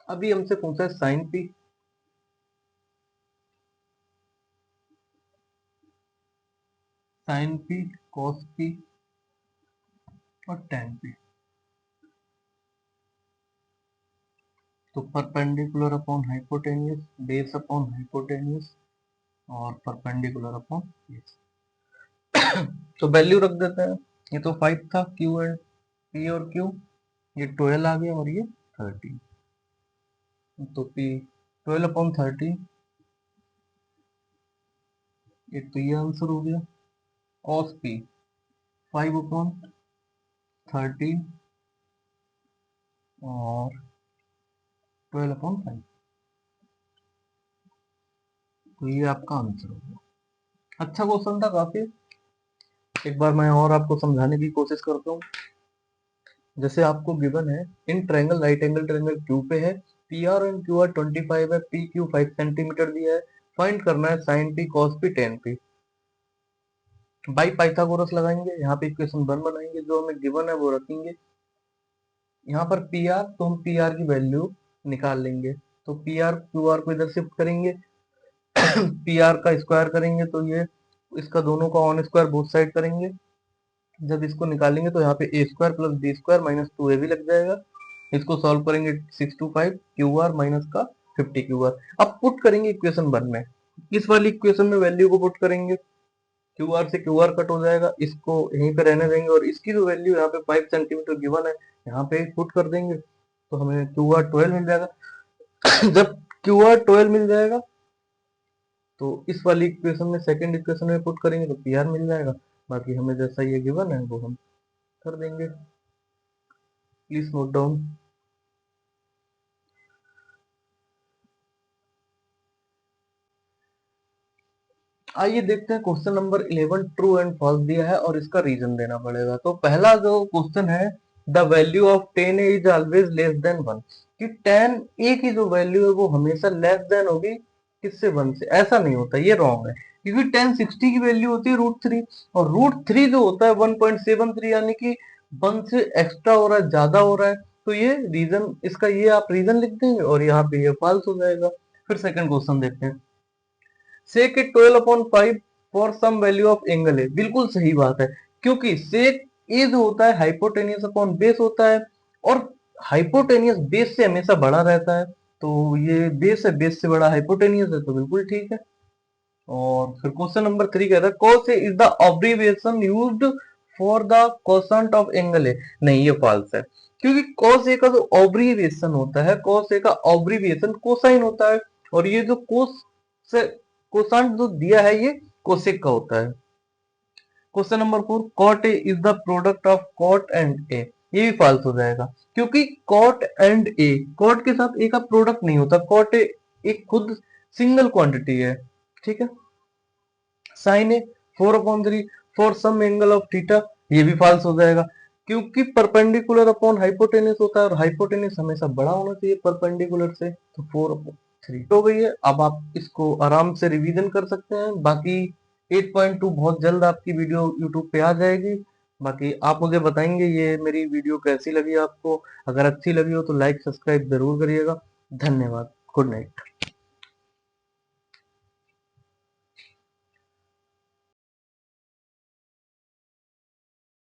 अभी हमसे पूछा है sine P, sine P cos P और टेन पी। तो perpendicular upon hypotenuse, base upon hypotenuse और परपेंडिकुलर अपॉन बेस। तो वैल्यू रख देते हैं, ये तो 5 था, क्यू एंड पी और क्यू, ये 12 आ गया और ये 13। तो पी 12 अपॉन 13, एक तो ये आंसर हो गया। कॉस पी 5 अपॉन 13 और 12 अपॉन 5, तो ये आपका आंसर हो गया। अच्छा क्वेश्चन था काफी। एक बार मैं और आपको समझाने की कोशिश करता हूँ। जैसे आपको गिवन है in triangle right angle triangle Q पे है, P R and Q R 25 है, पी क्यू 5 सेंटीमीटर दिया है, फाइंड करना है sine P cos P tan P. By Pythagoras लगाएंगे, यहाँ पे इक्वेशन 1 बनाएंगे, जो हमें गिवन है वो रखेंगे। यहाँ पर पी आर, तो हम पी आर की वैल्यू निकाल लेंगे। तो पी आर क्यू आर को इधर शिफ्ट करेंगे, पी आर का स्क्वायर करेंगे तो ये इसका दोनों का ऑन स्क्वायर बोथ साइड करेंगे। जब इसको निकालेंगे तो यहाँ पे A square plus B square minus 2a भी लग जाएगा। इसको सॉल्व करेंगे 625 क्यू आर माइनस का 50 क्यू आर। अब पुट करेंगे इक्वेशन 1 में, इस वाली इक्वेशन में वैल्यू को पुट करेंगे, क्यू आर से क्यू आर कट हो जाएगा, इसको यहीं पे रहने देंगे और इसकी जो वैल्यू यहाँ पे 5 सेंटीमीटर गिवन है यहाँ पे पुट कर देंगे, तो हमें क्यू आर 12 मिल जाएगा। जब क्यू आर 12 मिल जाएगा तो इस वाली इक्वेशन में सेकंड इक्वेशन में पुट करेंगे तो पी आर मिल जाएगा। बाकी हमें जैसा ये गिवन है वो हम कर देंगे, प्लीज नोट डाउन। आइए देखते हैं question number 11 true and false दिया है और इसका रीजन देना पड़ेगा। तो पहला जो क्वेश्चन है, the value of 10a is always less than 1, कि 10a की जो वैल्यू है वो हमेशा लेस देन होगी किससे, 1 से। ऐसा नहीं होता, ये रॉन्ग है, क्योंकि 1060 की वैल्यू होती है √3 और √3 जो होता है 1.73, यानी कि 1 से एक्स्ट्रा हो रहा है, ज्यादा हो रहा है। तो ये रीजन, इसका ये आप रीजन लिख देंगे और यहाँ पे ये फॉल्स हो जाएगा। फिर सेकंड क्वेश्चन देखते हैं, sec 12/5 for some value of angle है। बिल्कुल सही बात है, क्योंकि सेक ए जो होता है हाइपोटेनियस अपॉन बेस होता है और हाइपोटेनियस बेस से हमेशा बड़ा रहता है। तो ये बेस है, बेस से बड़ा हाइपोटेनियस है, तो बिल्कुल ठीक है। और फिर क्वेश्चन नंबर 3 कहता है cos A is the abbreviation used for the quotient of angle है। नहीं, ये फॉल्स है, क्योंकि cos A का जो अब्रीविएशन होता है, cos A का अब्रीविएशन कोसाइन होता है और ये जो कोसेंट जो दिया है ये कोसेक का होता है। Question number 4, cot A is the product of cot and A। ये भी फॉल्स हो जाएगा, क्योंकि cot एंड A, cot के साथ A का प्रोडक्ट नहीं होता, cot A एक खुद सिंगल क्वांटिटी है, ठीक है। Sine A 4/3 for some angle of theta, ये भी फॉल्स हो जाएगा, क्योंकि परपेंडिकुलर अपॉन हाइपोटेनस होता है और हाइपोटेनस हमेशा बड़ा होना चाहिए परपेंडिकुलर से। तो 4/3 हो गई है। अब आप इसको आराम से रिवीजन कर सकते हैं। बाकी 8.2 बहुत जल्द आपकी वीडियो यूट्यूब पे आ जाएगी। बाकी आप मुझे बताएंगे ये मेरी वीडियो कैसी लगी आपको। अगर अच्छी लगी हो तो लाइक सब्सक्राइब जरूर करिएगा। धन्यवाद, गुड नाइट।